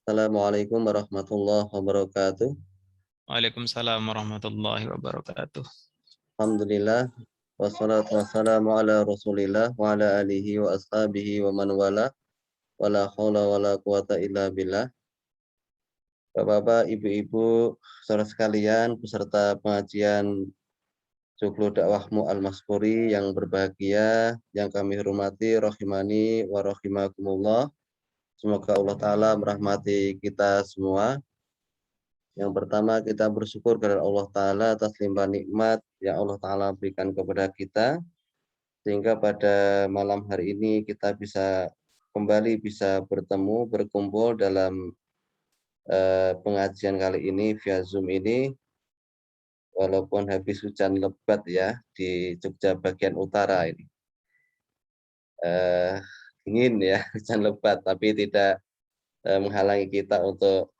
Assalamualaikum warahmatullahi wabarakatuh. Waalaikumsalam warahmatullahi wabarakatuh. Alhamdulillah wassalatu wassalamu ala Rasulillah wa ala alihi wa ashabihi wa man wala wala haula wala quwata illa billah. Bapak-bapak, ibu-ibu, saudara sekalian, peserta pengajian Joglo Dakwahmu Al-Maskuri yang berbahagia, yang kami hormati, rahimani wa rahimakumullah. Semoga Allah Ta'ala merahmati kita semua. Yang pertama, kita bersyukur kepada Allah Ta'ala atas limpahan nikmat yang Allah Ta'ala berikan kepada kita, sehingga pada malam hari ini kita bisa kembali bisa bertemu, berkumpul dalam pengajian kali ini via Zoom ini, walaupun habis hujan lebat ya di Jogja bagian utara ini. Dingin ya, hujan lebat, tapi tidak menghalangi kita untuk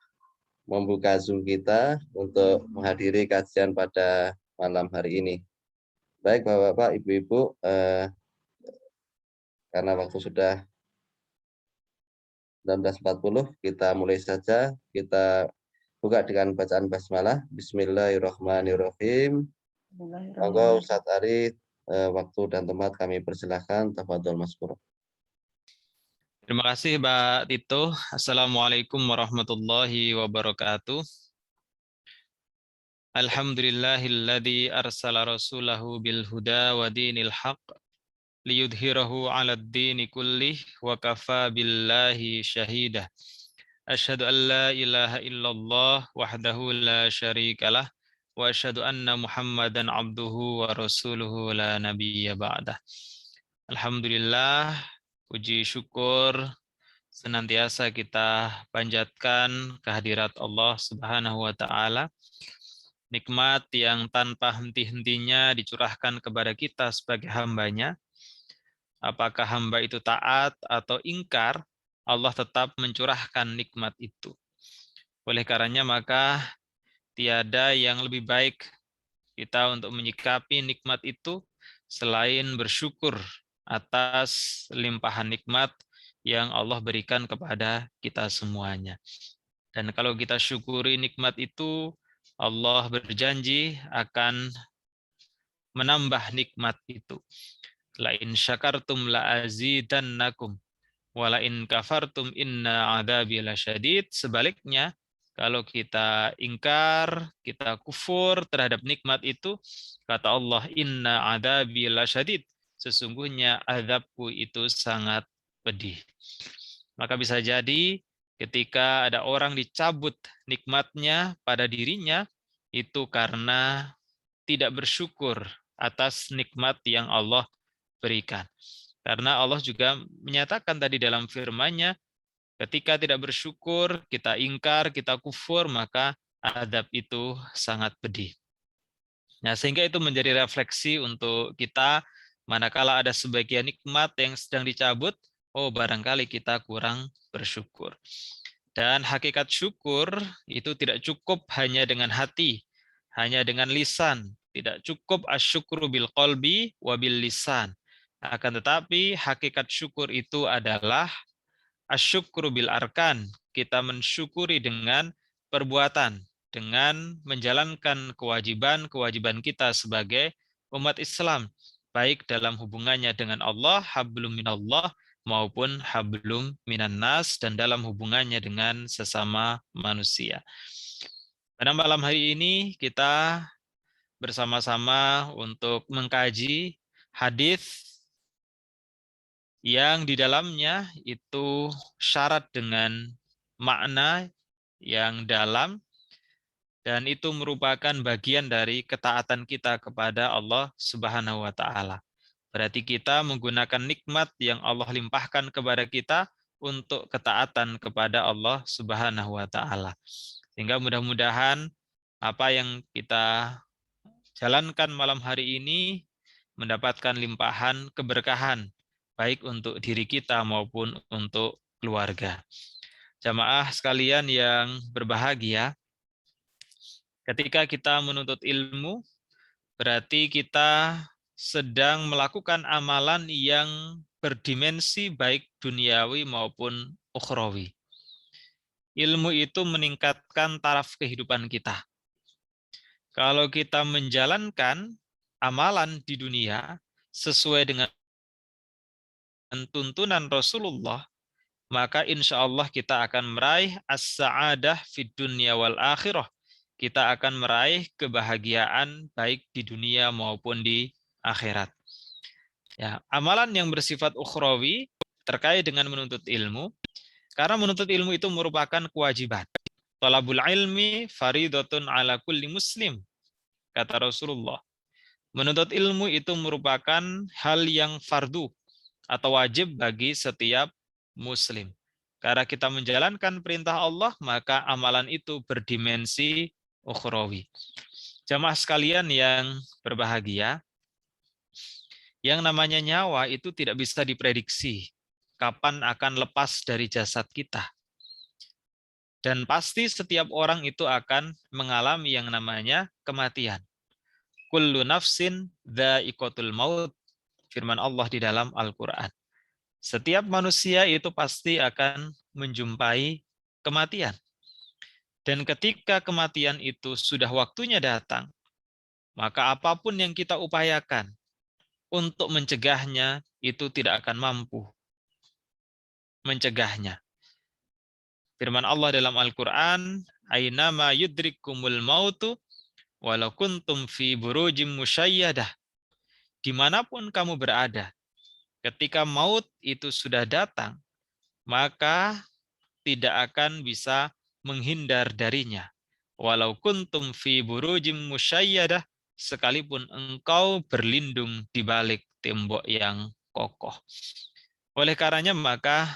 membuka Zoom kita untuk menghadiri kajian pada malam hari ini. Baik Bapak-bapak, Ibu-ibu, karena waktu sudah 19.40, kita mulai saja. Kita buka dengan bacaan basmalah. Bismillahirrahmanirrahim. Monggo Ustadz Ari, waktu dan tempat kami persilahkan. Tafadhol Maskur. Terima kasih Mbak Tito. Assalamualaikum warahmatullahi wabarakatuh. Alhamdulillahilladzi arsala rasulahu bil huda wa dinil haq liyudhhirahu 'alad dini kullih wa kafa billahi syahida. Asyhadu an la ilaha illallah wahdahu la syarikalah wa asyhadu anna Muhammadan abduhu wa rasuluhu la nabiyya ba'dah. Alhamdulillah, puji syukur senantiasa kita panjatkan kehadirat Allah Subhanahu wa taala. Nikmat yang tanpa henti-hentinya dicurahkan kepada kita sebagai hamba-Nya. Apakah hamba itu taat atau ingkar, Allah tetap mencurahkan nikmat itu. Oleh karenanya maka tiada yang lebih baik kita untuk menyikapi nikmat itu selain bersyukur atas limpahan nikmat yang Allah berikan kepada kita semuanya. Dan kalau kita syukuri nikmat itu, Allah berjanji akan menambah nikmat itu. La in syakartum la azidannakum wa la in kafartum inna adzabi lasyadid. Sebaliknya, kalau kita ingkar, kita kufur terhadap nikmat itu, kata Allah, inna adzabi lasyadid. Sesungguhnya azabku itu sangat pedih. Maka bisa jadi ketika ada orang dicabut nikmatnya pada dirinya, itu karena tidak bersyukur atas nikmat yang Allah berikan. Karena Allah juga menyatakan tadi dalam firman-Nya, ketika tidak bersyukur, kita ingkar, kita kufur, maka azab itu sangat pedih. Nah, sehingga itu menjadi refleksi untuk kita, manakala ada sebagian nikmat yang sedang dicabut, oh barangkali kita kurang bersyukur. Dan hakikat syukur itu tidak cukup hanya dengan hati, hanya dengan lisan. Tidak cukup asyukru bil qalbi wa bil lisan. Akan tetapi hakikat syukur itu adalah asyukru bil arkan. Kita mensyukuri dengan perbuatan, dengan menjalankan kewajiban-kewajiban kita sebagai umat Islam, baik dalam hubungannya dengan Allah, hablum minallah, maupun hablum minan nas, dan dalam hubungannya dengan sesama manusia. Pada malam hari ini kita bersama-sama untuk mengkaji hadis yang di dalamnya itu syarat dengan makna yang dalam, dan itu merupakan bagian dari ketaatan kita kepada Allah Subhanahu wa taala. Berarti kita menggunakan nikmat yang Allah limpahkan kepada kita untuk ketaatan kepada Allah Subhanahu wa taala. Sehingga mudah-mudahan apa yang kita jalankan malam hari ini mendapatkan limpahan keberkahan, baik untuk diri kita maupun untuk keluarga. Jamaah sekalian yang berbahagia, ketika kita menuntut ilmu, berarti kita sedang melakukan amalan yang berdimensi baik duniawi maupun ukhrawi. Ilmu itu meningkatkan taraf kehidupan kita. Kalau kita menjalankan amalan di dunia sesuai dengan tuntunan Rasulullah, maka insya Allah kita akan meraih as-sa'adah fid dunya wal akhirah. Kita akan meraih kebahagiaan baik di dunia maupun di akhirat. Ya, amalan yang bersifat ukhrawi terkait dengan menuntut ilmu, karena menuntut ilmu itu merupakan kewajiban. Talabul ilmi faridatun ala kulli muslim, kata Rasulullah. Menuntut ilmu itu merupakan hal yang fardu atau wajib bagi setiap muslim. Karena kita menjalankan perintah Allah, maka amalan itu berdimensi ukhrawi. Jamaah sekalian yang berbahagia, yang namanya nyawa itu tidak bisa diprediksi kapan akan lepas dari jasad kita. Dan pasti setiap orang itu akan mengalami yang namanya kematian. Kullu nafsin dha'iqatul maut, firman Allah di dalam Al-Quran. Setiap manusia itu pasti akan menjumpai kematian. Dan ketika kematian itu sudah waktunya datang, maka apapun yang kita upayakan untuk mencegahnya itu tidak akan mampu mencegahnya. Firman Allah dalam Al-Quran, Aynama yudrikumul mautu walau kuntum fi burujim musyayyadah. Dimanapun kamu berada, ketika maut itu sudah datang, maka tidak akan bisa menghindar darinya. Walau kuntum fi burujim musyayyadah, sekalipun engkau berlindung di balik tembok yang kokoh. Oleh karenanya maka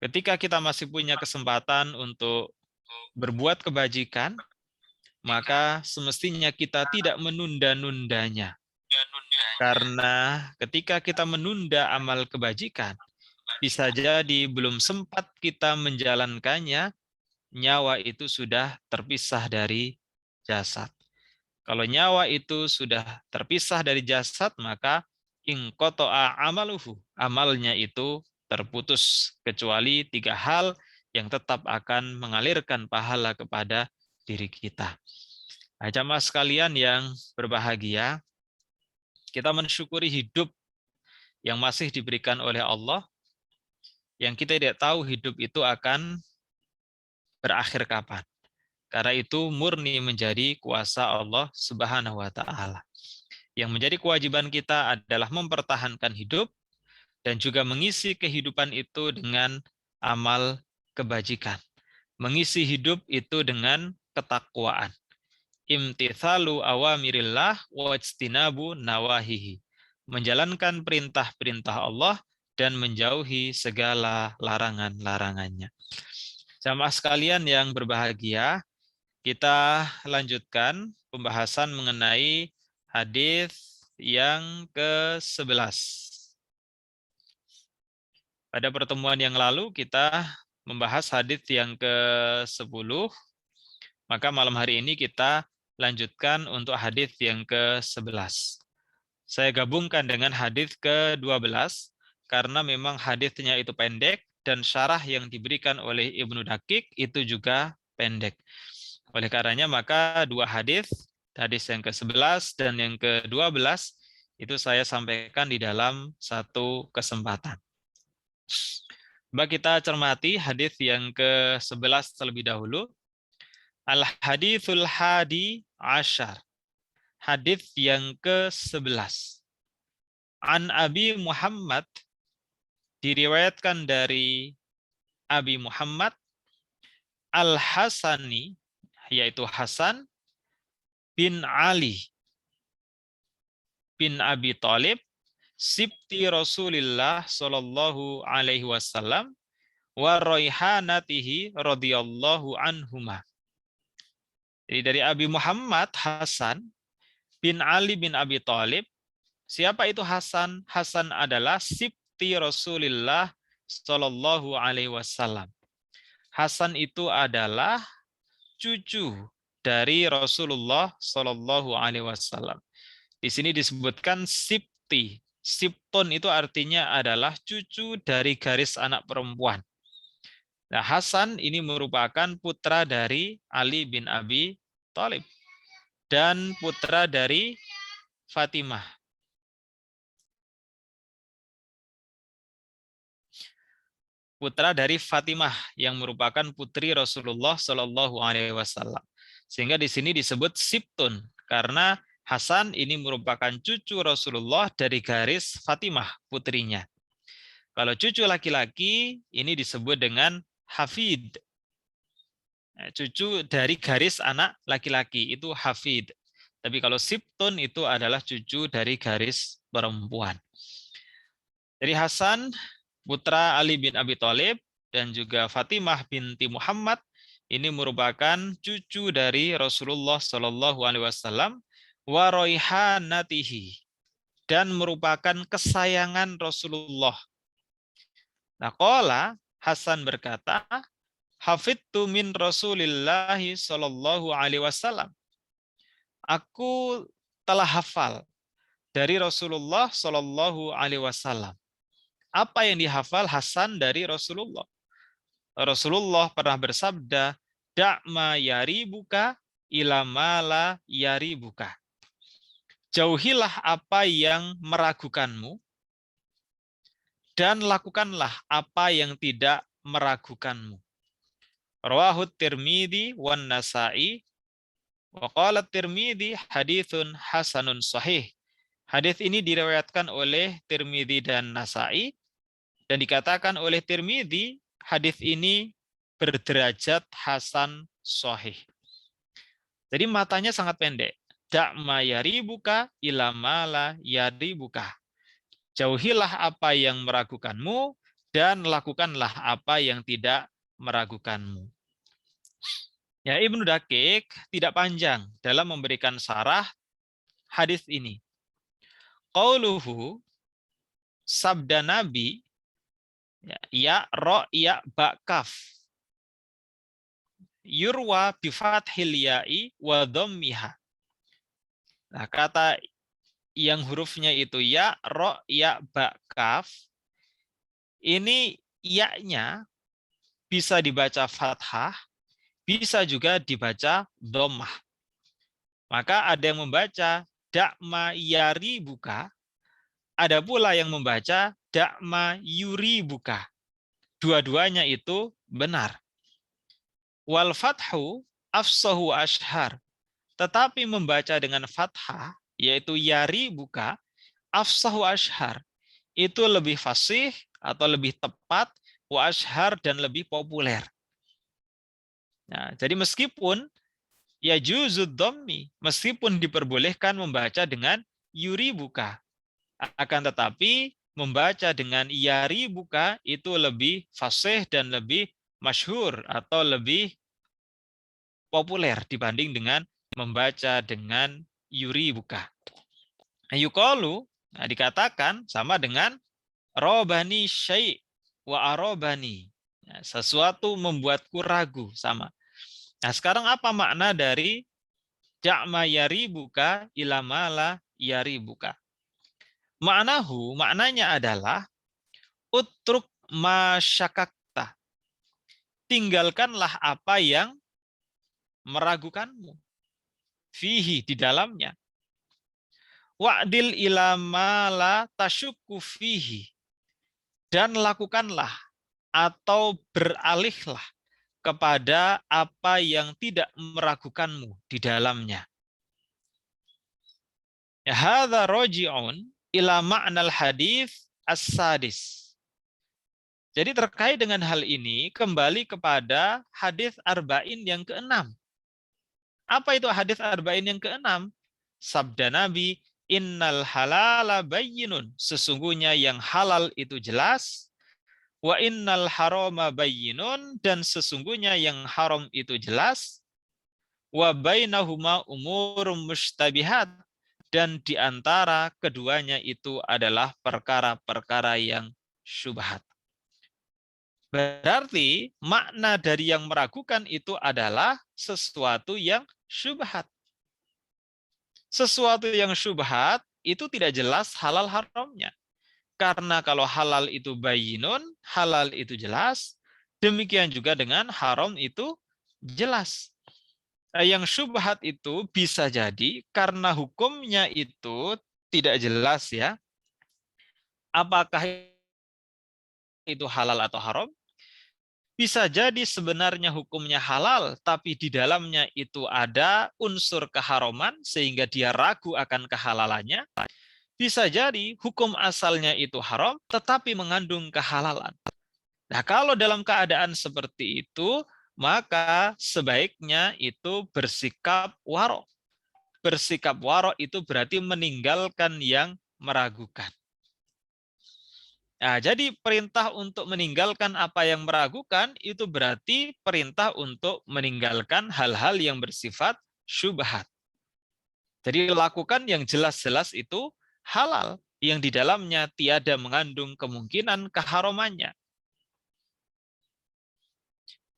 ketika kita masih punya kesempatan untuk berbuat kebajikan, maka semestinya kita tidak menunda-nundanya. Karena ketika kita menunda amal kebajikan, bisa jadi belum sempat kita menjalankannya, nyawa itu sudah terpisah dari jasad. Kalau nyawa itu sudah terpisah dari jasad, maka inqata'a amaluhu, amalnya itu terputus, kecuali 3 hal yang tetap akan mengalirkan pahala kepada diri kita. Nah, jamaah sekalian yang berbahagia, kita mensyukuri hidup yang masih diberikan oleh Allah, yang kita tidak tahu hidup itu akan berakhir kapan. Karena itu murni menjadi kuasa Allah Subhanahu wa taala. Yang menjadi kewajiban kita adalah mempertahankan hidup dan juga mengisi kehidupan itu dengan amal kebajikan. Mengisi hidup itu dengan ketakwaan. Imtithalu awamirillah wajtinabu nawahihi. Menjalankan perintah-perintah Allah dan menjauhi segala larangan-larangannya. Jamaah sekalian yang berbahagia, kita lanjutkan pembahasan mengenai hadis yang ke-11. Pada pertemuan yang lalu kita membahas hadis yang ke-10, maka malam hari ini kita lanjutkan untuk hadis yang ke-11. Saya gabungkan dengan hadis ke-12 karena memang hadisnya itu pendek dan syarah yang diberikan oleh Ibnu Dakik itu juga pendek. Oleh karenanya maka 2 hadis yang ke-11 dan yang ke-12 itu saya sampaikan di dalam satu kesempatan. Coba kita cermati hadis yang ke-11 terlebih dahulu. Al-hadithul hadi asyar. Hadis yang ke-11. An Abi Muhammad, diriwayatkan dari Abi Muhammad Al-Hasani, yaitu Hasan bin Ali bin Abi Thalib, sibti Rasulillah sallallahu alaihi wasallam wa raihanatihi radhiyallahu anhuma. Jadi dari Abi Muhammad Hasan bin Ali bin Abi Thalib. Siapa itu Hasan? Hasan adalah sibti Rasulillah sallallahu alaihi wasallam. Hasan itu adalah cucu dari Rasulullah sallallahu alaihi wasallam. Di sini disebutkan sibti. Sibtun itu artinya adalah cucu dari garis anak perempuan. Nah, Hasan ini merupakan putra dari Ali bin Abi Thalib dan putra dari Fatimah. Putra dari Fatimah yang merupakan putri Rasulullah Shallallahu Alaihi Wasallam. Sehingga di sini disebut Sibtun karena Hasan ini merupakan cucu Rasulullah dari garis Fatimah putrinya. Kalau cucu laki-laki ini disebut dengan Hafid. Cucu dari garis anak laki-laki itu Hafid. Tapi kalau Sibtun itu adalah cucu dari garis perempuan. Jadi Hasan putra Ali bin Abi Thalib dan juga Fatimah binti Muhammad ini merupakan cucu dari Rasulullah Shallallahu Alaihi Wasallam wa roihanatihi dan merupakan kesayangan Rasulullah. Nah, qala Hasan berkata, hafidtu min Rasulillahi Shallallahu Alaihi Wasallam. Aku telah hafal dari Rasulullah Shallallahu Alaihi Wasallam. Apa yang dihafal Hasan dari Rasulullah? Rasulullah pernah bersabda, "Da'ma yaribuka ila mala yaribuka." Jauhilah apa yang meragukanmu dan lakukanlah apa yang tidak meragukanmu. Rawahu Tirmidzi wan Nasa'i wa qala Tirmidzi haditsun hasanun sahih. Hadis ini diriwayatkan oleh Tirmidzi dan Nasa'i dan dikatakan oleh Tirmidzi hadis ini berderajat hasan sahih. Jadi matanya sangat pendek. Da'ma yaribuka ila mala yaribuka. Jauhilah apa yang meragukanmu dan lakukanlah apa yang tidak meragukanmu. Ya, Ibnu Daqiq tidak panjang dalam memberikan syarah hadis ini. Qauluhu sabda Nabi ya ro ya ba kaf yurwa bi fathil ya'i wa dhammiha. Nah, kata yang hurufnya itu ya ro ya ba kaf ini ya-nya bisa dibaca fathah, bisa juga dibaca dhammah. Maka ada yang membaca da'ma yari buka, ada pula yang membaca da'ma yuri buka. Dua-duanya itu benar. Wal fathu afsahu ashhar. Tetapi membaca dengan fathah, yaitu yari buka, afsahu ashhar. Itu lebih fasih atau lebih tepat, wa ashhar dan lebih populer. Nah, jadi meskipun ya juzud dhammi, meskipun diperbolehkan membaca dengan yuri buka, akan tetapi membaca dengan yari buka itu lebih fasih dan lebih masyhur atau lebih populer dibanding dengan membaca dengan yuri buka. Yuqalu, nah dikatakan sama dengan robani syai' wa arobani. Nah, sesuatu membuatku ragu, sama. Nah, sekarang apa makna dari ja'ma yaribuka ila mala yaribuka? Maknanya adalah utruk masyakakta. Tinggalkanlah apa yang meragukanmu. Fihi, di dalamnya. Wa'dil ila mala tasyukku fihi. Dan lakukanlah atau beralihlah kepada apa yang tidak meragukanmu di dalamnya. Hadza raji'un ila ma'nal hadis as-sadis. Jadi terkait dengan hal ini kembali kepada hadis arba'in yang ke-6. Apa itu hadis arba'in yang ke-6? Sabda Nabi, innal halala bayyinun. Sesungguhnya yang halal itu jelas. Wa innal harama bayyinun, dan sesungguhnya yang haram itu jelas. Wa bainahuma umurum mustabihat, dan di antara keduanya itu adalah perkara-perkara yang syubhat. Berarti makna dari yang meragukan itu adalah sesuatu yang syubhat. Sesuatu yang syubhat itu tidak jelas halal haramnya. Karena kalau halal itu bayyinun, halal itu jelas, demikian juga dengan haram itu jelas. Yang syubhat itu bisa jadi karena hukumnya itu tidak jelas ya, apakah itu halal atau haram. Bisa jadi sebenarnya hukumnya halal, tapi di dalamnya itu ada unsur keharaman sehingga dia ragu akan kehalalannya. Bisa jadi hukum asalnya itu haram, tetapi mengandung kehalalan. Nah, kalau dalam keadaan seperti itu, maka sebaiknya itu bersikap waro. Bersikap waro itu berarti meninggalkan yang meragukan. Nah, jadi perintah untuk meninggalkan apa yang meragukan itu berarti perintah untuk meninggalkan hal-hal yang bersifat syubhat. Jadi lakukan yang jelas-jelas itu halal, yang di dalamnya tiada mengandung kemungkinan keharamannya.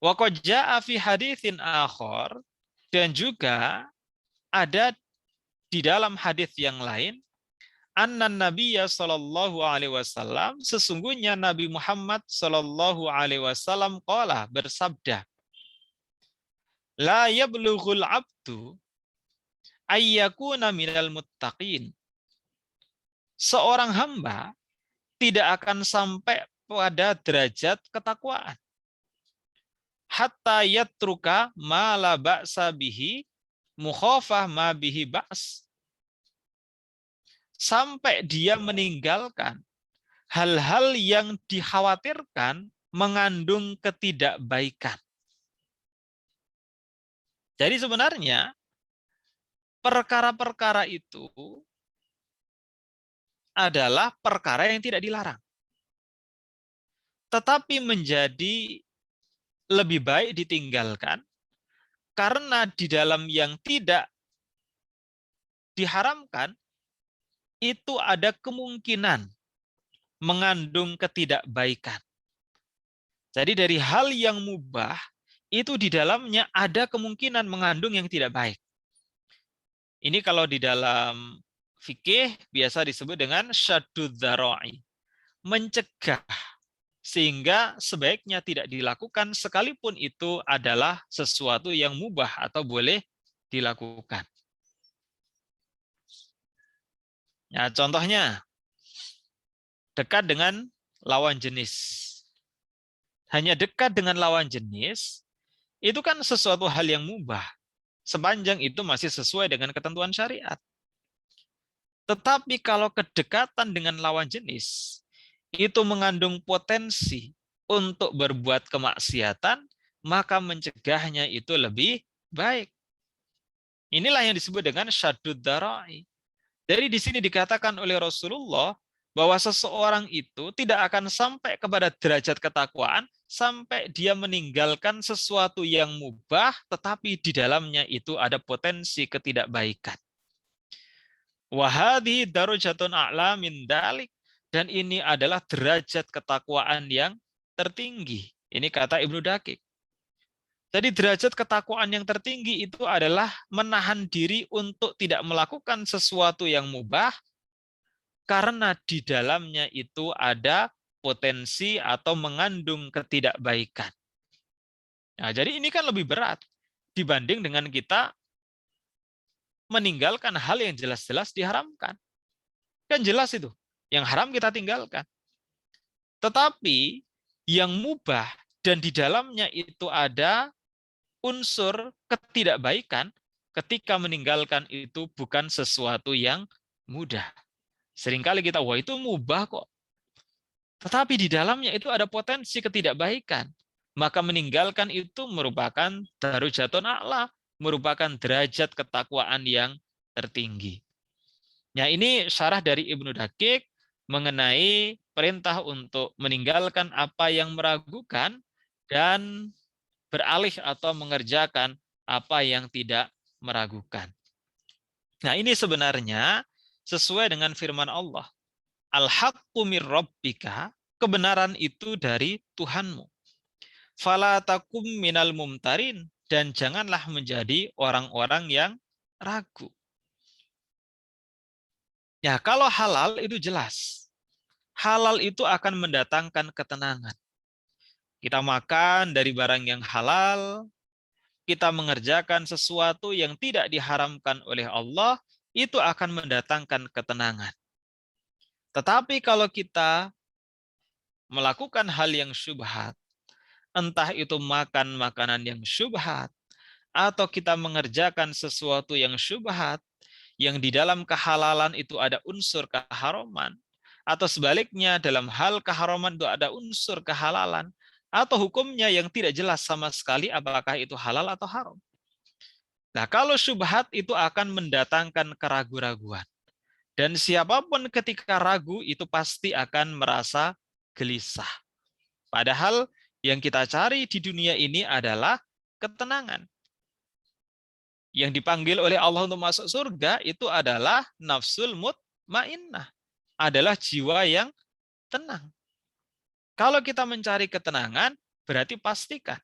Wa qad jaa'a fi haditsin akhar, dan juga ada di dalam hadis yang lain, anna nabiyya sallallahu alaihi wasallam, sesungguhnya Nabi Muhammad sallallahu alaihi wasallam qala, bersabda, la yablughul abdu ayyakuna minal muttaqin. Seorang hamba tidak akan sampai pada derajat ketakwaan hatta yatruka ma la ba'sa bihi mukhafah ma bihi ba's, sampai dia meninggalkan hal-hal yang dikhawatirkan mengandung ketidakbaikan. Jadi sebenarnya perkara-perkara itu adalah perkara yang tidak dilarang, tetapi menjadi lebih baik ditinggalkan karena di dalam yang tidak diharamkan itu ada kemungkinan mengandung ketidakbaikan. Jadi dari hal yang mubah itu di dalamnya ada kemungkinan mengandung yang tidak baik. Ini kalau di dalam fikih biasa disebut dengan syaddud dzara'i, mencegah sehingga sebaiknya tidak dilakukan sekalipun itu adalah sesuatu yang mubah atau boleh dilakukan. Ya, contohnya dekat dengan lawan jenis. Hanya dekat dengan lawan jenis itu kan sesuatu hal yang mubah sepanjang itu masih sesuai dengan ketentuan syariat. Tetapi kalau kedekatan dengan lawan jenis itu mengandung potensi untuk berbuat kemaksiatan, maka mencegahnya itu lebih baik. Inilah yang disebut dengan syaddud dzara'i. Jadi di sini dikatakan oleh Rasulullah bahwa seseorang itu tidak akan sampai kepada derajat ketakwaan sampai dia meninggalkan sesuatu yang mubah tetapi di dalamnya itu ada potensi ketidakbaikan. Wa hadhihi darajatun a'la min dalik, dan ini adalah derajat ketakwaan yang tertinggi. Ini kata Ibnu Dakik. Jadi derajat ketakwaan yang tertinggi itu adalah menahan diri untuk tidak melakukan sesuatu yang mubah karena di dalamnya itu ada potensi atau mengandung ketidakbaikan. Nah, jadi ini kan lebih berat dibanding dengan kita meninggalkan hal yang jelas-jelas diharamkan. Kan jelas itu, yang haram kita tinggalkan. Tetapi yang mubah dan di dalamnya itu ada unsur ketidakbaikan, ketika meninggalkan itu bukan sesuatu yang mudah. Seringkali kita, wah itu mubah kok. Tetapi di dalamnya itu ada potensi ketidakbaikan. Maka meninggalkan itu merupakan darajatun a'la, merupakan derajat ketakwaan yang tertinggi. Nah, ini syarah dari Ibnu Dakik mengenai perintah untuk meninggalkan apa yang meragukan dan beralih atau mengerjakan apa yang tidak meragukan. Nah, ini sebenarnya sesuai dengan firman Allah. Al-haqqu mir rabbika, kebenaran itu dari Tuhanmu. Fala takum minal mumtarin, dan janganlah menjadi orang-orang yang ragu. Ya, kalau halal itu jelas. Halal itu akan mendatangkan ketenangan. Kita makan dari barang yang halal, kita mengerjakan sesuatu yang tidak diharamkan oleh Allah, itu akan mendatangkan ketenangan. Tetapi kalau kita melakukan hal yang syubhat, entah itu makan makanan yang syubhat, atau kita mengerjakan sesuatu yang syubhat, yang di dalam kehalalan itu ada unsur keharaman, atau sebaliknya dalam hal keharaman itu ada unsur kehalalan, atau hukumnya yang tidak jelas sama sekali apakah itu halal atau haram. Nah, kalau syubhat itu akan mendatangkan keraguan-raguan. Dan siapapun ketika ragu itu pasti akan merasa gelisah. Padahal yang kita cari di dunia ini adalah ketenangan. Yang dipanggil oleh Allah untuk masuk surga itu adalah nafsul mutmainnah, adalah jiwa yang tenang. Kalau kita mencari ketenangan, berarti pastikan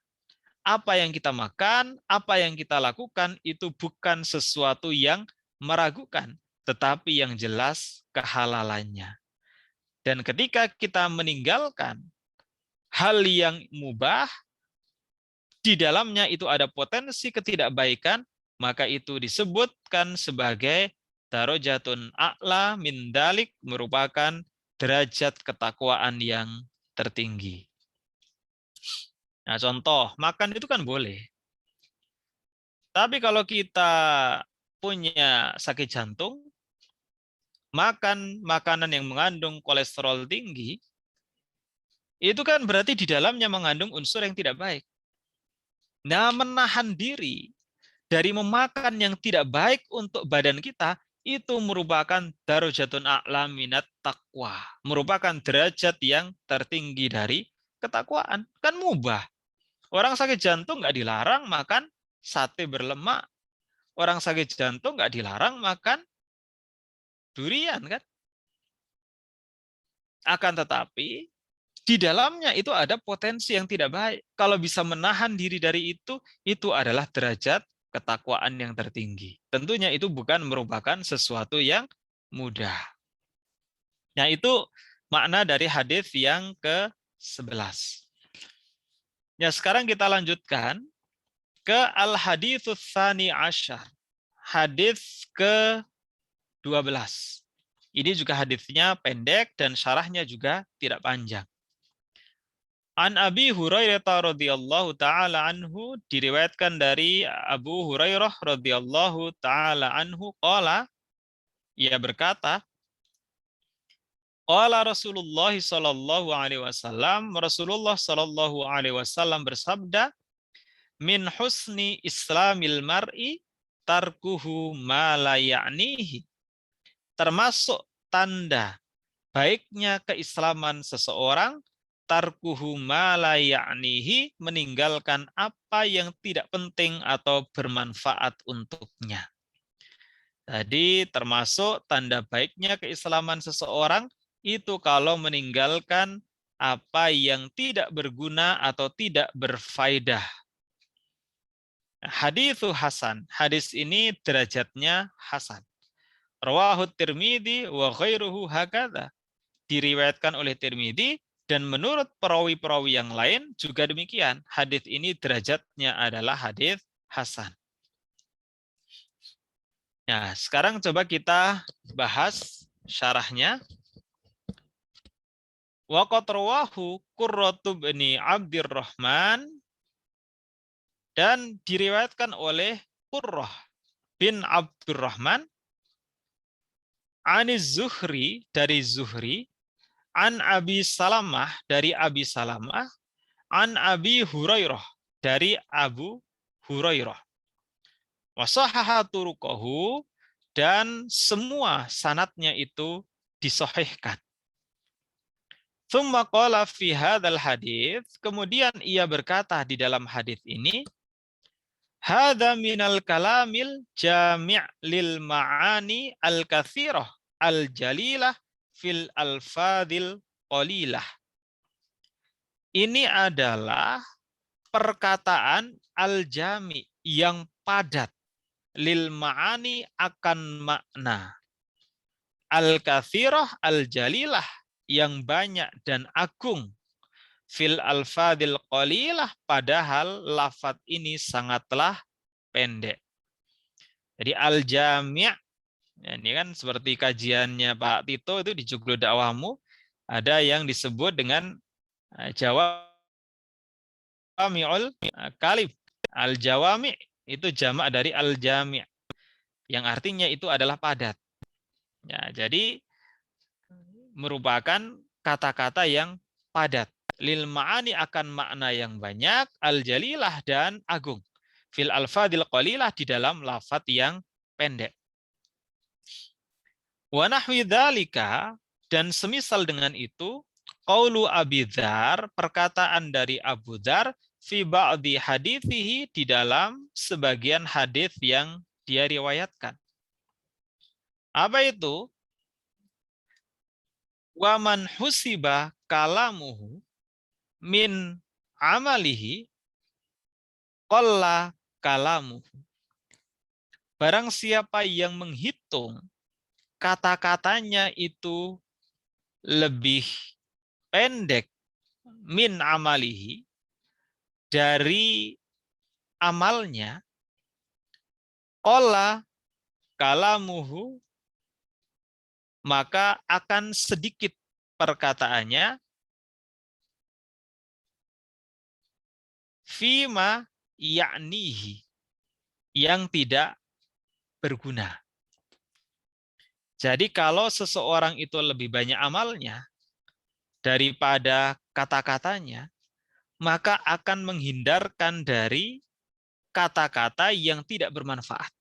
apa yang kita makan, apa yang kita lakukan itu bukan sesuatu yang meragukan, tetapi yang jelas kehalalannya. Dan ketika kita meninggalkan hal yang mubah, di dalamnya itu ada potensi ketidakbaikan, maka itu disebutkan sebagai darajatun a'la min dalik, merupakan derajat ketakwaan yang tertinggi. Nah, contoh, makan itu kan boleh. Tapi kalau kita punya sakit jantung, makan makanan yang mengandung kolesterol tinggi, itu kan berarti di dalamnya mengandung unsur yang tidak baik. Nah, menahan diri dari memakan yang tidak baik untuk badan kita, itu merupakan darajatun a'la minat taqwa. Merupakan derajat yang tertinggi dari ketakwaan. Kan mubah. Orang sakit jantung nggak dilarang makan sate berlemak. Orang sakit jantung nggak dilarang makan durian, kan? Akan tetapi, di dalamnya itu ada potensi yang tidak baik. Kalau bisa menahan diri dari itu adalah derajat ketakwaan yang tertinggi. Tentunya itu bukan merupakan sesuatu yang mudah. Nah, itu makna dari hadis yang ke-11. Ya, sekarang kita lanjutkan ke al-haditsus tsani asyar. Hadis ke-12. Ini juga hadisnya pendek dan syarahnya juga tidak panjang. An Abi Hurairah radhiyallahu taala anhu, diriwayatkan dari Abu Hurairah radhiyallahu taala anhu qala, ia berkata, qala Rasulullah sallallahu alaihi wasallam, Rasulullah sallallahu alaihi wasallam bersabda, min husni islamil mar'i tarkuhu ma la ya'nihi. Termasuk tanda baiknya keislaman seseorang, tarkuhu ma la ya'nihi, meninggalkan apa yang tidak penting atau bermanfaat untuknya. Jadi termasuk tanda baiknya keislaman seseorang itu kalau meninggalkan apa yang tidak berguna atau tidak berfaedah. Haditsu hasan. Hadis ini derajatnya hasan. Rawahu Tirmidzi wa ghairuhu hakadha. Diriwayatkan oleh Tirmidzi dan menurut perawi-perawi yang lain juga demikian. Hadis ini derajatnya adalah hadis hasan. Nah, sekarang coba kita bahas syarahnya. Wa qad rawahu Qurratu bin Abdurrahman, dan diriwayatkan oleh Qurrah bin Abdurrahman, Aniz Zuhri, dari Zuhri, an Abi Salamah, dari Abi Salamah, an Abi Hurairah, dari Abu Hurairah. Wasahaha turuqahu, dan semua sanadnya itu disahihkan. Tsumma qala fi hadzal hadits, kemudian ia berkata di dalam hadis ini, hadza minal kalamil jami' lil ma'ani al-katsirah al-jalilah fil alfadil qalilah. Ini adalah perkataan al-jami' yang padat, lil ma'ani akan makna. al-kathirah al-jalilah, yang banyak dan agung, fil alfadil qalilah, padahal lafaz ini sangatlah pendek. Jadi al-jami', ya, ini kan seperti kajiannya Pak Tito itu di Joglo Dakwahmu, ada yang disebut dengan jawami'ul kalim. Al-jawami' itu jamak dari al-jami', yang artinya itu adalah padat. Ya, jadi merupakan kata-kata yang padat. Lil ma'ani, akan makna yang banyak, al-jalilah, dan agung. Fil alfadil qalilah, di dalam lafaz yang pendek. Wa nahwi dzalika, dan semisal dengan itu, qaulu Abi Dzar, perkataan dari Abu Dzar, fi ba'di hadithihi, di dalam sebagian hadis yang dia riwayatkan. Apa itu? Wa man husiba kalamuhu min amalihi qalla kalamuhu. Barang siapa yang menghitung kata-katanya itu lebih pendek, min amalihi, dari amalnya, qalla kalamuhu, maka akan sedikit perkataannya, fima ya'nihi, yang tidak berguna. Jadi kalau seseorang itu lebih banyak amalnya daripada kata-katanya, maka akan menghindarkan dari kata-kata yang tidak bermanfaat.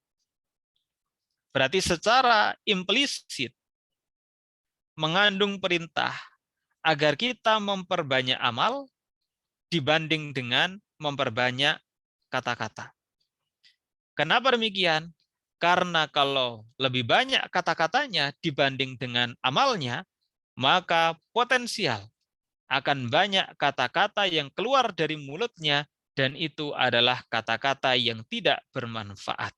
Berarti secara implisit mengandung perintah agar kita memperbanyak amal dibanding dengan memperbanyak kata-kata. Kenapa demikian? Karena kalau lebih banyak kata-katanya dibanding dengan amalnya, maka potensial akan banyak kata-kata yang keluar dari mulutnya, dan itu adalah kata-kata yang tidak bermanfaat.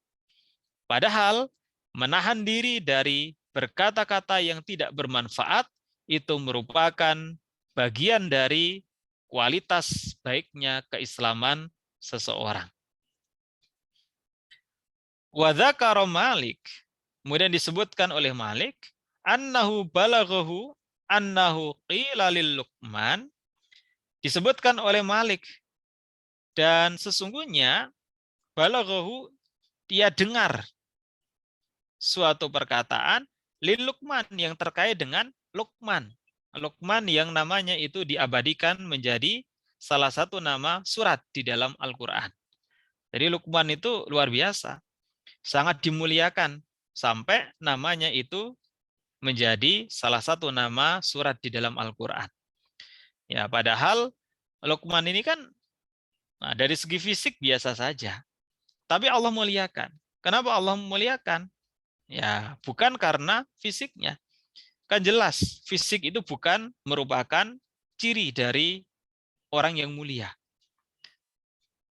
Padahal menahan diri dari berkata-kata yang tidak bermanfaat itu merupakan bagian dari kualitas baiknya keislaman seseorang. Wa dzakara Malik, kemudian disebutkan oleh Malik, annahu balaghahu annahu qila lil Luqman, disebutkan oleh Malik, dan sesungguhnya balaghahu, dia dengar suatu perkataan lil Luqman, yang terkait dengan Luqman. Luqman yang namanya itu diabadikan menjadi salah satu nama surat di dalam Al-Qur'an. Jadi Luqman itu luar biasa, sangat dimuliakan sampai namanya itu menjadi salah satu nama surat di dalam Al-Qur'an. Ya, padahal Luqman ini kan dari segi fisik biasa saja, tapi Allah muliakan. Kenapa Allah memuliakan? Ya, bukan karena fisiknya. Kan jelas, fisik itu bukan merupakan ciri dari orang yang mulia.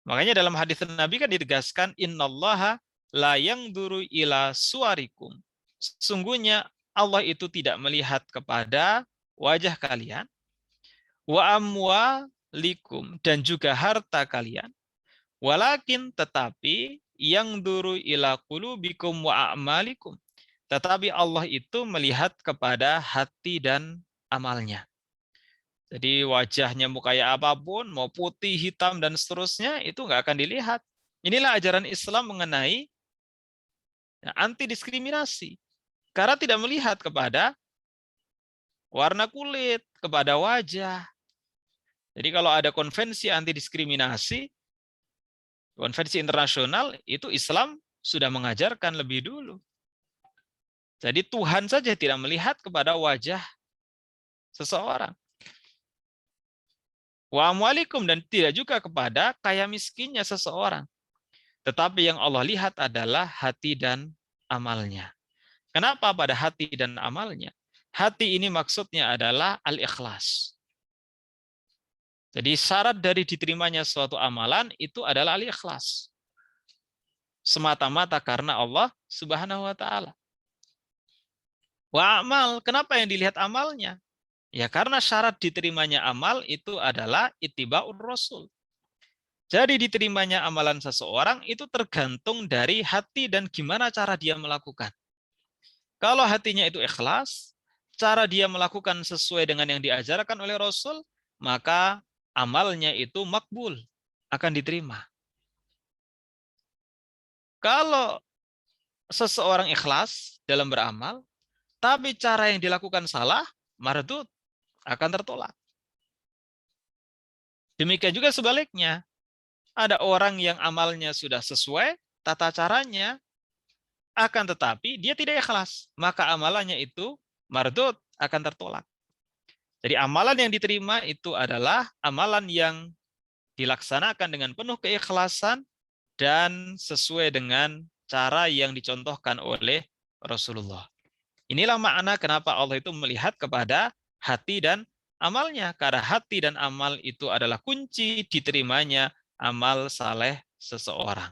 Makanya dalam hadis Nabi kan ditegaskan, innallaha la yanzuru ila suwarikum. Sungguhnya Allah itu tidak melihat kepada wajah kalian, wa amwalikum, dan juga harta kalian, walakin, tetapi, yang duru ila qulubikum wa a'malikum, tetapi Allah itu melihat kepada hati dan amalnya. Jadi wajahnya mau kayak apapun, mau putih, hitam, dan seterusnya, itu nggak akan dilihat. Inilah ajaran Islam mengenai anti diskriminasi. Karena tidak melihat kepada warna kulit, kepada wajah. Jadi kalau ada konvensi anti diskriminasi, konvensi internasional, itu Islam sudah mengajarkan lebih dulu. Jadi Tuhan saja tidak melihat kepada wajah seseorang. Wa amwalikum, dan tidak juga kepada kaya miskinnya seseorang. Tetapi yang Allah lihat adalah hati dan amalnya. Kenapa pada hati dan amalnya? Hati ini maksudnya adalah al-ikhlas. Jadi syarat dari diterimanya suatu amalan itu adalah al-ikhlas. Semata-mata karena Allah Subhanahu wa taala. Wa amal, kenapa yang dilihat amalnya? Ya karena syarat diterimanya amal itu adalah ittiba'ur rasul. Jadi diterimanya amalan seseorang itu tergantung dari hati dan gimana cara dia melakukan. Kalau hatinya itu ikhlas, cara dia melakukan sesuai dengan yang diajarkan oleh Rasul, maka amalnya itu makbul, akan diterima. Kalau seseorang ikhlas dalam beramal, tapi cara yang dilakukan salah, mardud, akan tertolak. Demikian juga sebaliknya. Ada orang yang amalnya sudah sesuai tata caranya, akan tetapi dia tidak ikhlas, maka amalannya itu mardud, akan tertolak. Jadi amalan yang diterima itu adalah amalan yang dilaksanakan dengan penuh keikhlasan dan sesuai dengan cara yang dicontohkan oleh Rasulullah. Inilah makna kenapa Allah itu melihat kepada hati dan amalnya. Karena hati dan amal itu adalah kunci diterimanya amal saleh seseorang.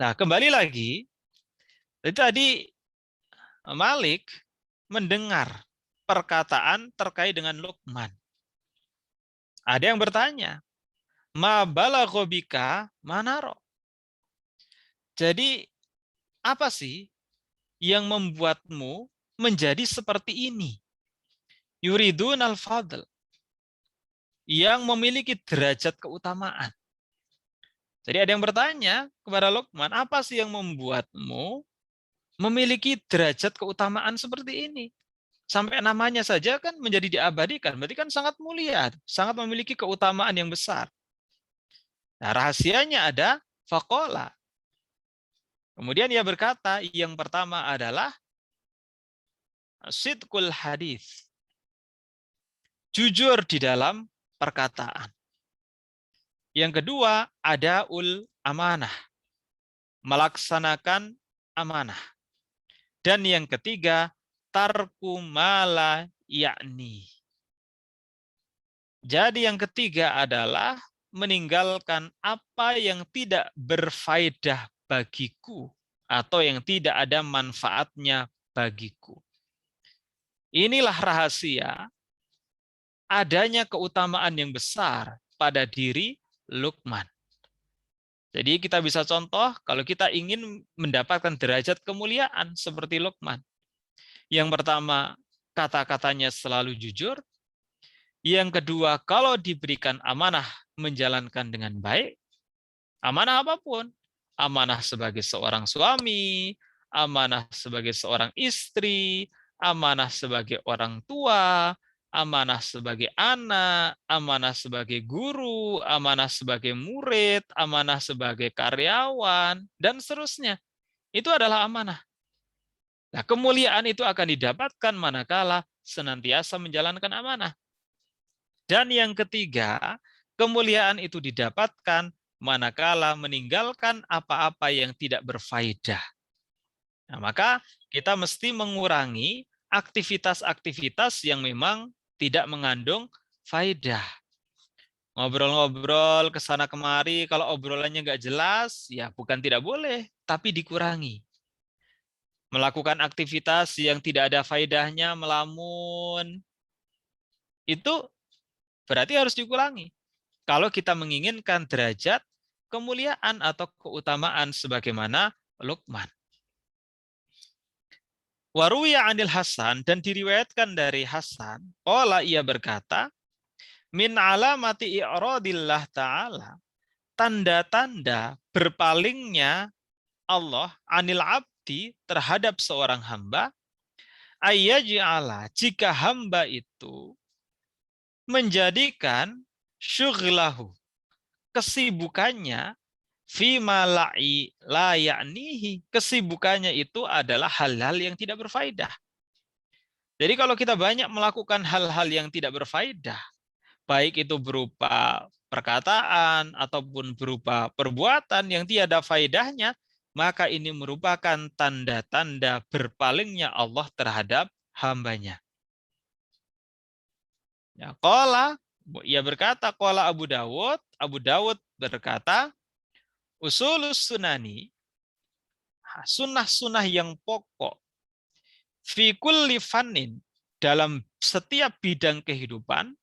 Nah, kembali lagi, tadi Malik mendengar perkataan terkait dengan Luqman. Ada yang bertanya, ma balagha bika manaro. Jadi, apa sih yang membuatmu menjadi seperti ini? Yuridun al-fadl, yang memiliki derajat keutamaan. Jadi ada yang bertanya kepada Luqman, apa sih yang membuatmu memiliki derajat keutamaan seperti ini? Sampai namanya saja kan menjadi diabadikan, berarti kan sangat mulia, sangat memiliki keutamaan yang besar. Nah, rahasianya ada faqala. Kemudian ia berkata, yang pertama adalah sidqul hadis. Jujur di dalam perkataan. Yang kedua, adaul amanah. Melaksanakan amanah. Dan yang ketiga, tarku mala yakni. Jadi yang ketiga adalah meninggalkan apa yang tidak berfaedah bagiku atau yang tidak ada manfaatnya bagiku. Inilah rahasia adanya keutamaan yang besar pada diri Luqman. Jadi kita bisa contoh kalau kita ingin mendapatkan derajat kemuliaan seperti Luqman. Yang pertama, kata-katanya selalu jujur. Yang kedua, kalau diberikan amanah menjalankan dengan baik, amanah apapun. Amanah sebagai seorang suami, amanah sebagai seorang istri, amanah sebagai orang tua, amanah sebagai anak, amanah sebagai guru, amanah sebagai murid, amanah sebagai karyawan, dan seterusnya. Itu adalah amanah. Nah, kemuliaan itu akan didapatkan manakala senantiasa menjalankan amanah. Dan yang ketiga, kemuliaan itu didapatkan manakala meninggalkan apa-apa yang tidak berfaedah. Nah, maka kita mesti mengurangi aktivitas-aktivitas yang memang tidak mengandung faedah. Ngobrol-ngobrol ke sana kemari, kalau obrolannya nggak jelas, ya bukan tidak boleh, tapi dikurangi. Melakukan aktivitas yang tidak ada faedahnya, melamun, itu berarti harus dikurangi. Kalau kita menginginkan derajat kemuliaan atau keutamaan sebagaimana Luqman. Waruya anil Hasan, dan diriwayatkan dari Hasan, qala ia berkata, min alamati i'radillah ta'ala, tanda-tanda berpalingnya Allah anil abdi terhadap seorang hamba, ayyaj'ala, jika hamba itu menjadikan syughlahu, kesibukannya, fima la ya'nihi, kesibukannya itu adalah hal-hal yang tidak berfaedah. Jadi kalau kita banyak melakukan hal-hal yang tidak berfaedah, baik itu berupa perkataan ataupun berupa perbuatan yang tiada faedahnya, maka ini merupakan tanda-tanda berpalingnya Allah terhadap hambanya. Ya, ia berkata, qala Abu Dawud berkata, usulus sunani, sunnah-sunnah yang pokok, fi kulli fannin, dalam setiap bidang kehidupan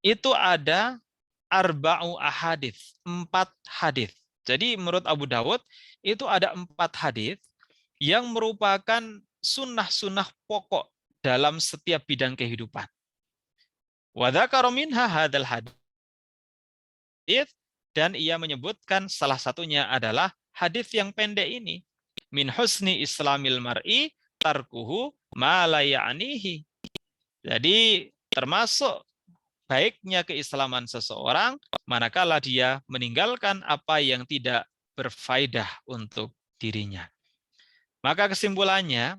itu ada arba'u ahadits, 4 hadis. Jadi menurut Abu Dawud itu ada 4 hadis yang merupakan sunnah-sunnah pokok dalam setiap bidang kehidupan. Wa dzakara minha hadzal hadits, dan ia menyebutkan salah satunya adalah hadis yang pendek ini. Min husni islamil mar'i tarkuhu ma la ya'nihi. Jadi termasuk baiknya keislaman seseorang manakala dia meninggalkan apa yang tidak berfaedah untuk dirinya. Maka kesimpulannya,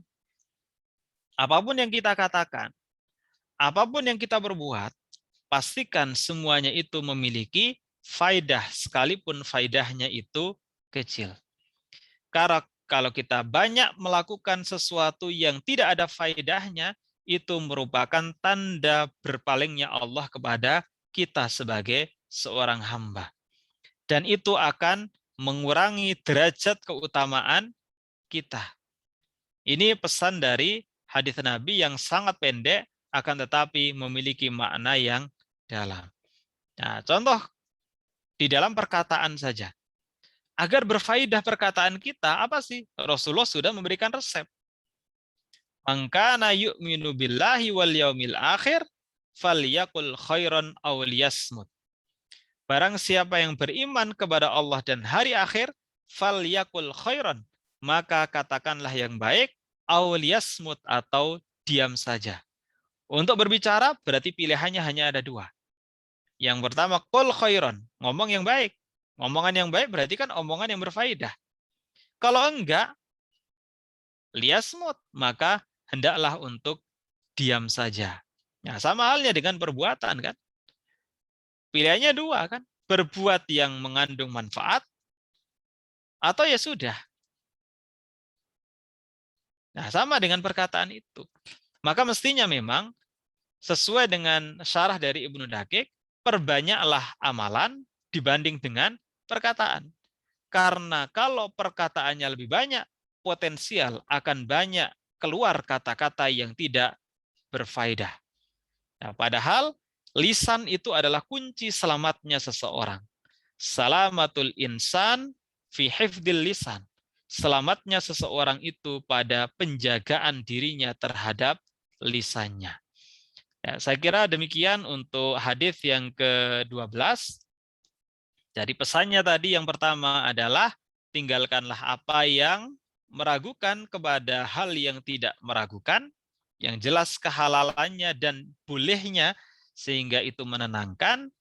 apapun yang kita katakan, apapun yang kita berbuat, pastikan semuanya itu memiliki faedah sekalipun faedahnya itu kecil. Karena kalau kita banyak melakukan sesuatu yang tidak ada faedahnya, itu merupakan tanda berpalingnya Allah kepada kita sebagai seorang hamba. Dan itu akan mengurangi derajat keutamaan kita. Ini pesan dari hadis Nabi yang sangat pendek, akan tetapi memiliki makna yang dalam. Nah, contoh di dalam perkataan saja. Agar berfaedah perkataan kita, apa sih? Rasulullah sudah memberikan resep. Man kana yu'minu billahi wal yaumil akhir falyaqul khairan aw liyasmut. Barang siapa yang beriman kepada Allah dan hari akhir, falyaqul khairan, maka katakanlah yang baik, aw liyasmut, atau diam saja. Untuk berbicara berarti pilihannya hanya ada 2. Yang pertama, qul khairan, ngomong yang baik. Omongan yang baik berarti kan omongan yang berfaedah. Kalau enggak, liyasmut, maka hendaklah untuk diam saja. Nah, sama halnya dengan perbuatan kan. Pilihannya 2 kan. Berbuat yang mengandung manfaat, atau ya sudah. Nah, sama dengan perkataan itu. Maka mestinya memang sesuai dengan syarah dari Ibnu Daqiq, perbanyaklah amalan dibanding dengan perkataan. Karena kalau perkataannya lebih banyak, potensial akan banyak keluar kata-kata yang tidak berfaedah. Nah, padahal lisan itu adalah kunci selamatnya seseorang. Salamatul insan fi hifdil lisan. Selamatnya seseorang itu pada penjagaan dirinya terhadap lisannya. Ya, saya kira demikian untuk hadis yang ke-12. Jadi pesannya tadi yang pertama adalah tinggalkanlah apa yang meragukan kepada hal yang tidak meragukan, yang jelas kehalalannya dan bolehnya sehingga itu menenangkan.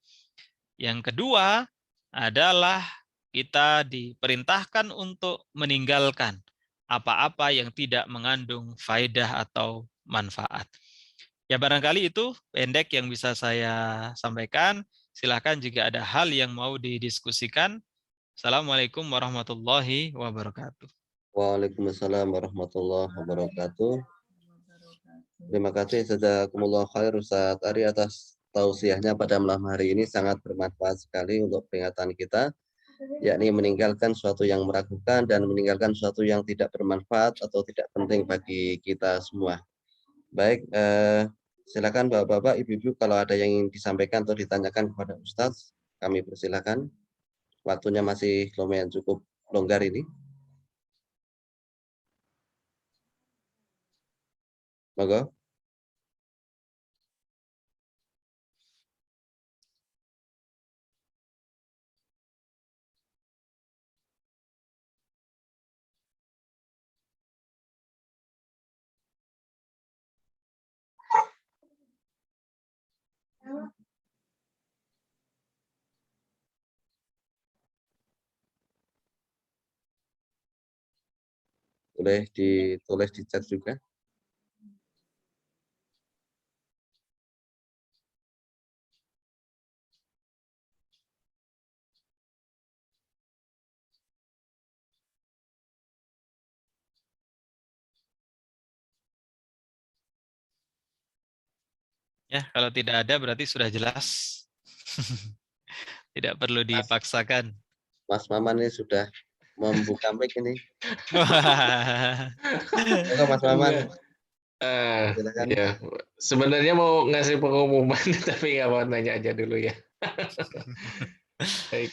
Yang kedua adalah kita diperintahkan untuk meninggalkan apa-apa yang tidak mengandung faedah atau manfaat. Ya barangkali itu pendek yang bisa saya sampaikan. Silakan jika ada hal yang mau didiskusikan. Assalamualaikum warahmatullahi wabarakatuh. Waalaikumsalam warahmatullahi wabarakatuh. Terima kasih jazakumullah khair Ustaz Ari atas tausiahnya pada malam hari ini, sangat bermanfaat sekali untuk peringatan kita, yakni meninggalkan sesuatu yang meragukan dan meninggalkan sesuatu yang tidak bermanfaat atau tidak penting bagi kita semua. Baik, silakan Bapak-bapak, Ibu-ibu kalau ada yang ingin disampaikan atau ditanyakan kepada Ustaz, kami persilakan. Waktunya masih lumayan cukup longgar ini. Monggo. Boleh ditulis di chat juga. Ya, kalau tidak ada berarti sudah jelas. Tidak perlu dipaksakan. Mas Maman ini sudah membuka mic ini. Monggo Mas Maman. Silakan. Ya, sebenarnya mau ngasih pengumuman tapi nggak mau nanya aja dulu ya. Baik.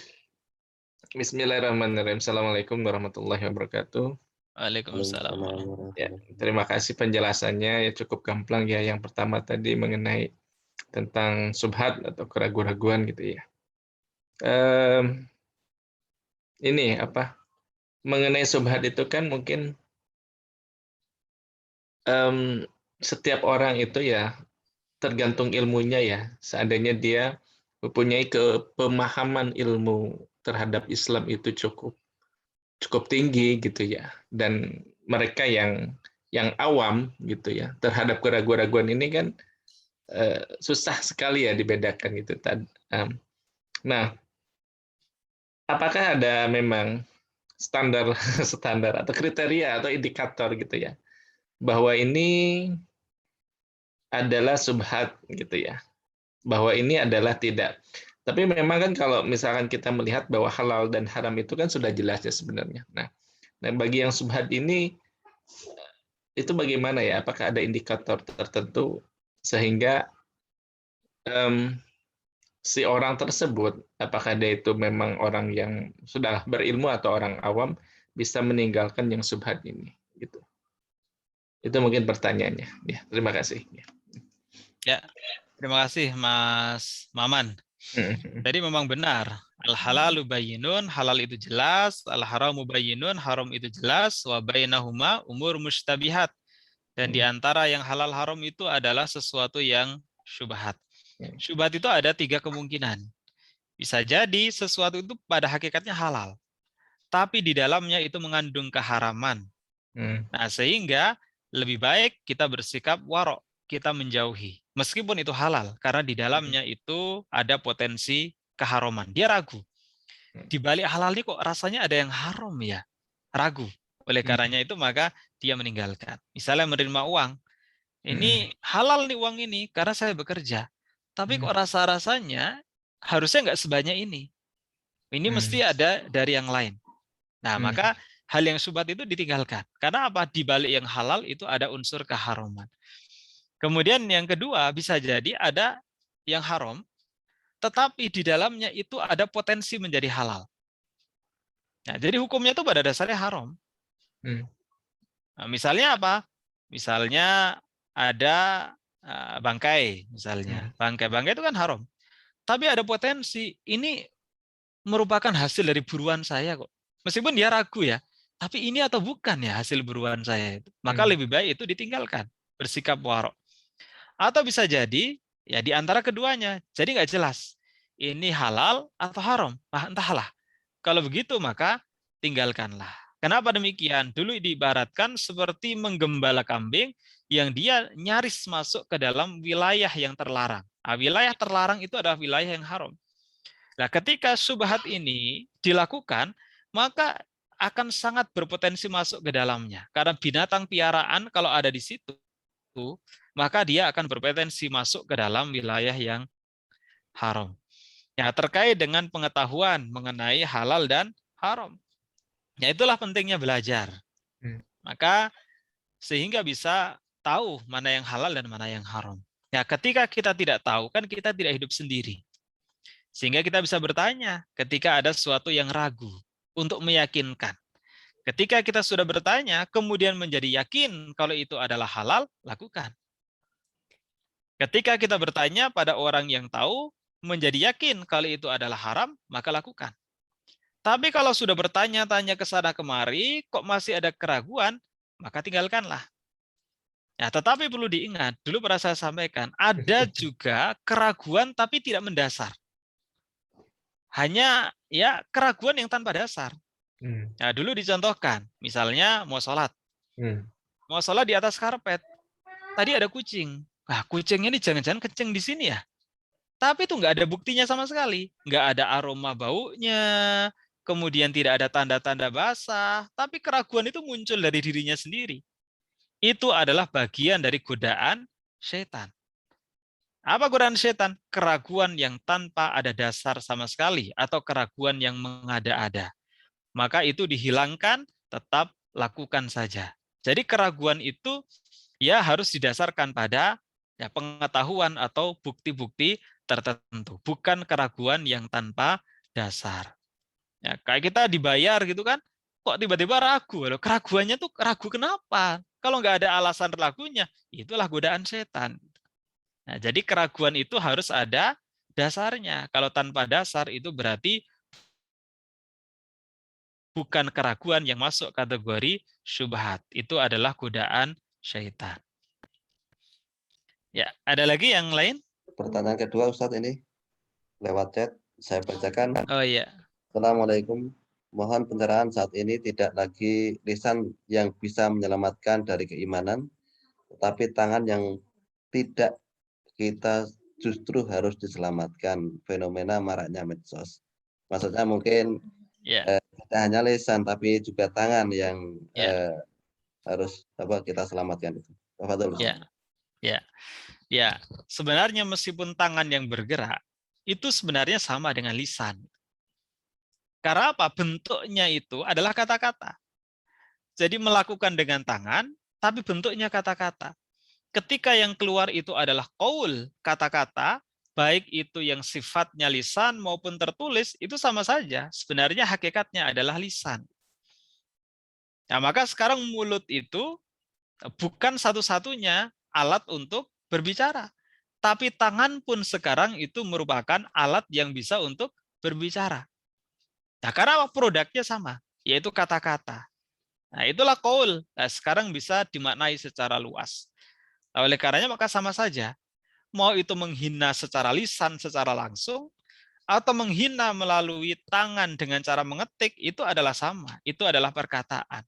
Bismillahirrahmanirrahim. Assalamualaikum warahmatullahi wabarakatuh. Waalaikumsalam Waalaikumsalam warahmatullahi Ya, warahmatullahi terima wabarakatuh. kasih penjelasannya ya cukup gamblang ya. Yang pertama tadi mengenai tentang subhat atau keraguan-raguan gitu ya. Em, ini apa? Mengenai subhat itu kan mungkin setiap orang itu ya tergantung ilmunya ya. Seandainya dia mempunyai pemahaman ilmu terhadap Islam itu cukup cukup tinggi gitu ya. Dan mereka yang awam gitu ya terhadap keraguan-raguan ini kan susah sekali ya dibedakan gitu. Nah, apakah ada memang standar standar atau kriteria atau indikator gitu ya bahwa ini adalah subhat gitu ya, bahwa ini adalah tidak. Tapi memang kan kalau misalkan kita melihat bahwa halal dan haram itu kan sudah jelas ya sebenarnya. Nah, bagi yang subhat ini itu bagaimana ya? Apakah ada indikator tertentu sehingga em, si orang tersebut, apakah dia itu memang orang yang sudah berilmu atau orang awam bisa meninggalkan yang subhat ini? Gitu. Itu mungkin pertanyaannya. Ya, terima kasih. Ya. Ya, terima kasih Mas Maman. Jadi memang benar, al-halalu bayyinun, halal itu jelas, al-haramu bayyinun, haram itu jelas, wa bainahuma umur mustabihat. Dan di antara yang halal haram itu adalah sesuatu yang syubhat. Syubhat itu ada 3 kemungkinan. Bisa jadi sesuatu itu pada hakikatnya halal, tapi di dalamnya itu mengandung keharaman. Nah, sehingga lebih baik kita bersikap warok, kita menjauhi. Meskipun itu halal, karena di dalamnya itu ada potensi keharaman. Dia ragu. Di balik halal ini kok rasanya ada yang haram ya? Ragu. Oleh karenanya itu maka dia meninggalkan. Misalnya menerima uang. Ini halal nih uang ini karena saya bekerja. Tapi kok rasa-rasanya harusnya nggak sebanyak ini. Ini mesti ada dari yang lain. Nah, maka hal yang syubhat itu ditinggalkan. Karena apa? Di balik yang halal itu ada unsur keharaman. Kemudian yang kedua, bisa jadi ada yang haram, tetapi di dalamnya itu ada potensi menjadi halal. Nah, jadi hukumnya itu pada dasarnya haram. Nah, misalnya apa? Misalnya ada bangkai, misalnya. Bangkai-bangkai itu kan haram. Tapi ada potensi, ini merupakan hasil dari buruan saya kok. Meskipun dia ragu ya, tapi ini atau bukan ya hasil buruan saya itu. Maka lebih baik itu ditinggalkan, bersikap warok. Atau bisa jadi ya di antara keduanya, jadi nggak jelas ini halal atau haram. Ah, entahlah. Kalau begitu maka tinggalkanlah. Kenapa demikian? Dulu diibaratkan seperti menggembala kambing yang dia nyaris masuk ke dalam wilayah yang terlarang. Nah, wilayah terlarang itu adalah wilayah yang haram. Nah, ketika subhat ini dilakukan, maka akan sangat berpotensi masuk ke dalamnya. Karena binatang piaraan kalau ada di situ, maka dia akan berpotensi masuk ke dalam wilayah yang haram. Ya, terkait dengan pengetahuan mengenai halal dan haram. Ya, itulah pentingnya belajar. Maka sehingga bisa tahu mana yang halal dan mana yang haram. Ya, ketika kita tidak tahu, kan kita tidak hidup sendiri. Sehingga kita bisa bertanya ketika ada sesuatu yang ragu untuk meyakinkan. Ketika kita sudah bertanya, kemudian menjadi yakin kalau itu adalah halal, lakukan. Ketika kita bertanya pada orang yang tahu, menjadi yakin kalau itu adalah haram, maka lakukan. Tapi kalau sudah bertanya-tanya ke sana kemari, kok masih ada keraguan, maka tinggalkanlah. Ya, tetapi perlu diingat, dulu pernah saya sampaikan, ada juga keraguan tapi tidak mendasar. Hanya ya keraguan yang tanpa dasar. Nah, dulu dicontohkan, misalnya mau sholat. Mau sholat di atas karpet. Tadi ada kucing. Nah, kucingnya ini jangan-jangan kencing di sini ya. Tapi itu nggak ada buktinya sama sekali. Nggak ada aroma baunya, kemudian tidak ada tanda-tanda basah, tapi keraguan itu muncul dari dirinya sendiri. Itu adalah bagian dari godaan setan. Apa godaan setan? Keraguan yang tanpa ada dasar sama sekali, atau keraguan yang mengada-ada. Maka itu dihilangkan, tetap lakukan saja. Jadi keraguan itu ya harus didasarkan pada ya pengetahuan atau bukti-bukti tertentu, bukan keraguan yang tanpa dasar. Ya, kayak kita dibayar gitu kan, kok tiba-tiba ragu? Loh, keraguannya tuh ragu kenapa? Kalau nggak ada alasan ragunya, itulah godaan setan. Nah, jadi keraguan itu harus ada dasarnya. Kalau tanpa dasar itu berarti bukan keraguan yang masuk kategori syubhat. Itu adalah godaan syaitan. Ya, ada lagi yang lain? Pertanyaan kedua Ustadz ini lewat chat saya bacakan. Oh iya. Assalamualaikum. Mohon pencerahan, saat ini tidak lagi lisan yang bisa menyelamatkan dari keimanan, tetapi tangan yang tidak, kita justru harus diselamatkan. Fenomena maraknya medsos. Maksudnya mungkin Ya, tidak hanya lisan tapi juga tangan yang ya, harus kita selamatkan itu. Tafadhol, Ustaz. ya, ya. Ya, sebenarnya meskipun tangan yang bergerak itu sebenarnya sama dengan lisan. Karena apa? Bentuknya itu adalah kata-kata. Jadi melakukan dengan tangan, tapi bentuknya kata-kata. Ketika yang keluar itu adalah qaul, kata-kata, baik itu yang sifatnya lisan maupun tertulis, itu sama saja. Sebenarnya hakikatnya adalah lisan. Nah, maka sekarang mulut itu bukan satu-satunya alat untuk berbicara. Tapi tangan pun sekarang itu merupakan alat yang bisa untuk berbicara. Nah, karena produknya sama, yaitu kata-kata. Nah, itulah qaul. Nah, sekarang bisa dimaknai secara luas. Nah, oleh karenanya maka sama saja. Mau itu menghina secara lisan, secara langsung, atau menghina melalui tangan dengan cara mengetik, itu adalah sama. Itu adalah perkataan.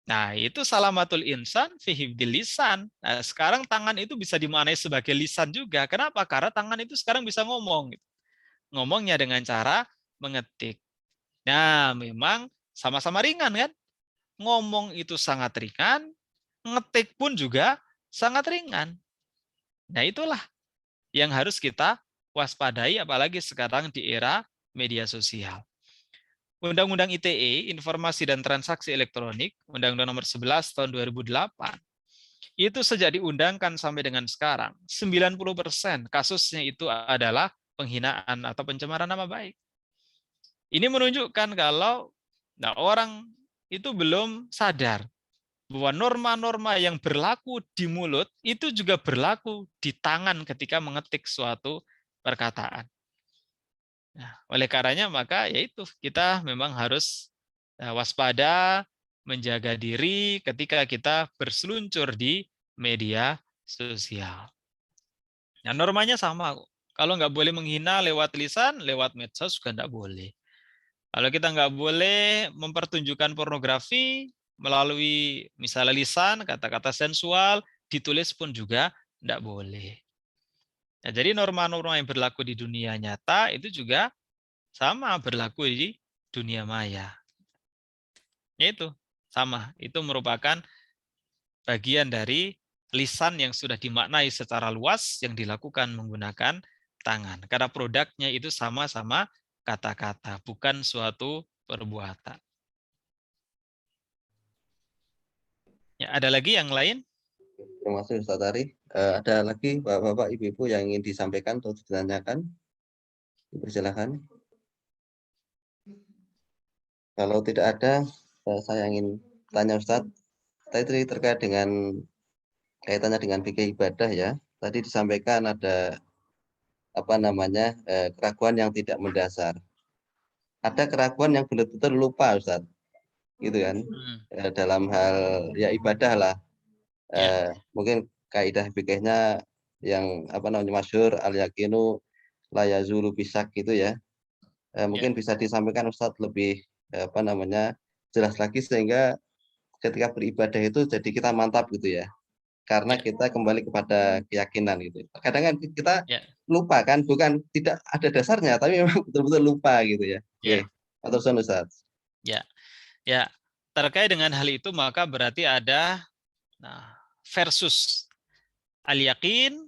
Nah, itu salamatul insan fi hifdzil lisan. Nah, sekarang tangan itu bisa dimaknai sebagai lisan juga. Kenapa? Karena tangan itu sekarang bisa ngomong. Ngomongnya dengan cara mengetik. Nah, memang sama-sama ringan kan? Ngomong itu sangat ringan, ngetik pun juga sangat ringan. Nah, itulah yang harus kita waspadai apalagi sekarang di era media sosial. Undang-Undang ITE, Informasi dan Transaksi Elektronik, Undang-Undang Nomor 11 tahun 2008, itu sejak diundangkan sampai dengan sekarang, 90% kasusnya itu adalah penghinaan atau pencemaran nama baik. Ini menunjukkan kalau orang itu belum sadar bahwa norma-norma yang berlaku di mulut itu juga berlaku di tangan ketika mengetik suatu perkataan. Nah, oleh karenanya maka yaitu kita memang harus waspada, menjaga diri ketika kita berseluncur di media sosial. Nah, normanya sama. Kalau nggak boleh menghina lewat lisan, lewat medsos juga nggak boleh. Kalau kita nggak boleh mempertunjukkan pornografi melalui misalnya lisan, kata-kata sensual, ditulis pun juga nggak boleh. Nah, jadi norma-norma yang berlaku di dunia nyata itu juga sama berlaku di dunia maya. Yaitu sama, itu merupakan bagian dari lisan yang sudah dimaknai secara luas yang dilakukan menggunakan tangan. Karena produknya itu sama-sama kata-kata, bukan suatu perbuatan. Ya, ada lagi yang lain? Terima kasih Ustaz Ari. Ada lagi Bapak-bapak, Ibu-ibu yang ingin disampaikan atau ditanyakan? Silakan. Kalau tidak ada, saya ingin tanya Ustadz, tadi terkait dengan kaitannya dengan fikih ibadah ya. Tadi disampaikan ada keraguan yang tidak mendasar. Ada keraguan yang benar-benar lupa Ustadz, gitu kan? Dalam hal ya ibadah lah. Mungkin kaidah fikihnya yang masyhur al yakinu la yazulu bisak gitu ya. Mungkin bisa disampaikan Ustadz lebih jelas lagi sehingga ketika beribadah itu jadi kita mantap gitu ya. Karena kita kembali kepada keyakinan gitu. Kadang kan kita lupa kan, bukan tidak ada dasarnya, tapi memang betul-betul lupa gitu ya. Oke, atur nuhun Ustaz. Ya. Terkait dengan hal itu maka berarti ada versus al-yakin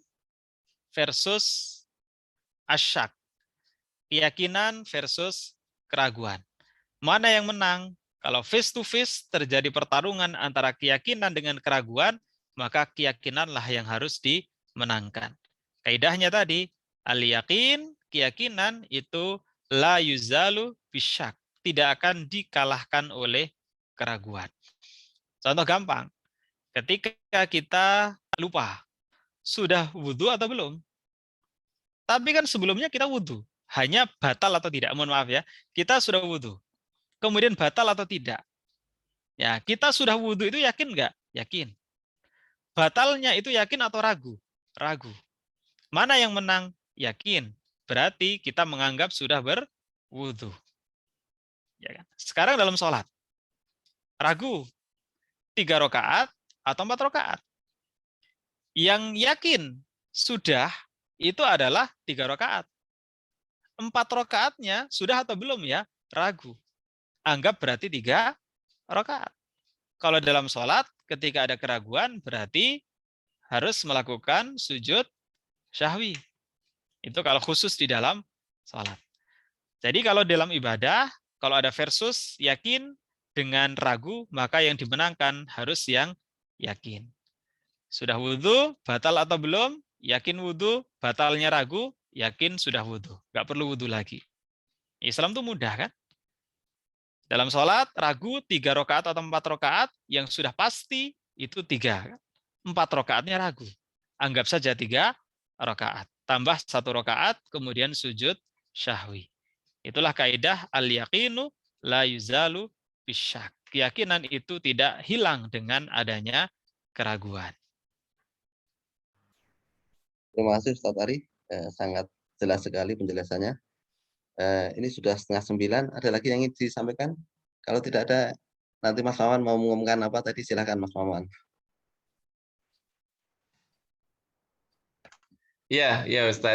versus asyak. Keyakinan versus keraguan. Mana yang menang? Kalau face to face terjadi pertarungan antara keyakinan dengan keraguan, maka keyakinanlah yang harus dimenangkan. Kaidahnya tadi, al-yakin, keyakinan itu la yuzalu bisyak, tidak akan dikalahkan oleh keraguan. Contoh gampang, ketika kita lupa, sudah wudhu atau belum? Tapi kan sebelumnya kita wudhu, hanya batal atau tidak, mohon maaf ya, kita sudah wudhu, kemudian batal atau tidak. Ya, kita sudah wudhu itu yakin nggak? Yakin. Batalnya itu yakin atau ragu? Ragu. Mana yang menang? Yakin. Berarti kita menganggap sudah berwudhu. Ya kan? Sekarang dalam sholat, ragu 3 rakaat atau 4 rakaat. Yang yakin sudah itu adalah 3 rakaat. 4 rakaatnya sudah atau belum ya? Ragu. Anggap berarti 3 rakaat. Kalau dalam sholat, ketika ada keraguan, berarti harus melakukan sujud syahwi. Itu kalau khusus di dalam sholat. Jadi kalau dalam ibadah, kalau ada versus yakin dengan ragu, maka yang dimenangkan harus yang yakin. Sudah wudhu, batal atau belum? Yakin wudhu, batalnya ragu, yakin sudah wudhu. Nggak perlu wudhu lagi. Islam itu mudah kan? Dalam sholat, ragu 3 rakaat atau 4 rakaat, yang sudah pasti itu 3. 4 rakaatnya ragu. Anggap saja 3 rakaat. Tambah 1 rakaat, kemudian sujud syahwi. Itulah kaidah al-yaqinu la yuzalu bisyak. Keyakinan itu tidak hilang dengan adanya keraguan. Terima kasih Ustaz Ari, sangat jelas sekali penjelasannya. Ini sudah 8:30, ada lagi yang ingin disampaikan? Kalau tidak ada, nanti Mas Maman mau mengumumkan apa tadi, silakan Mas Maman. Ya Ustaz.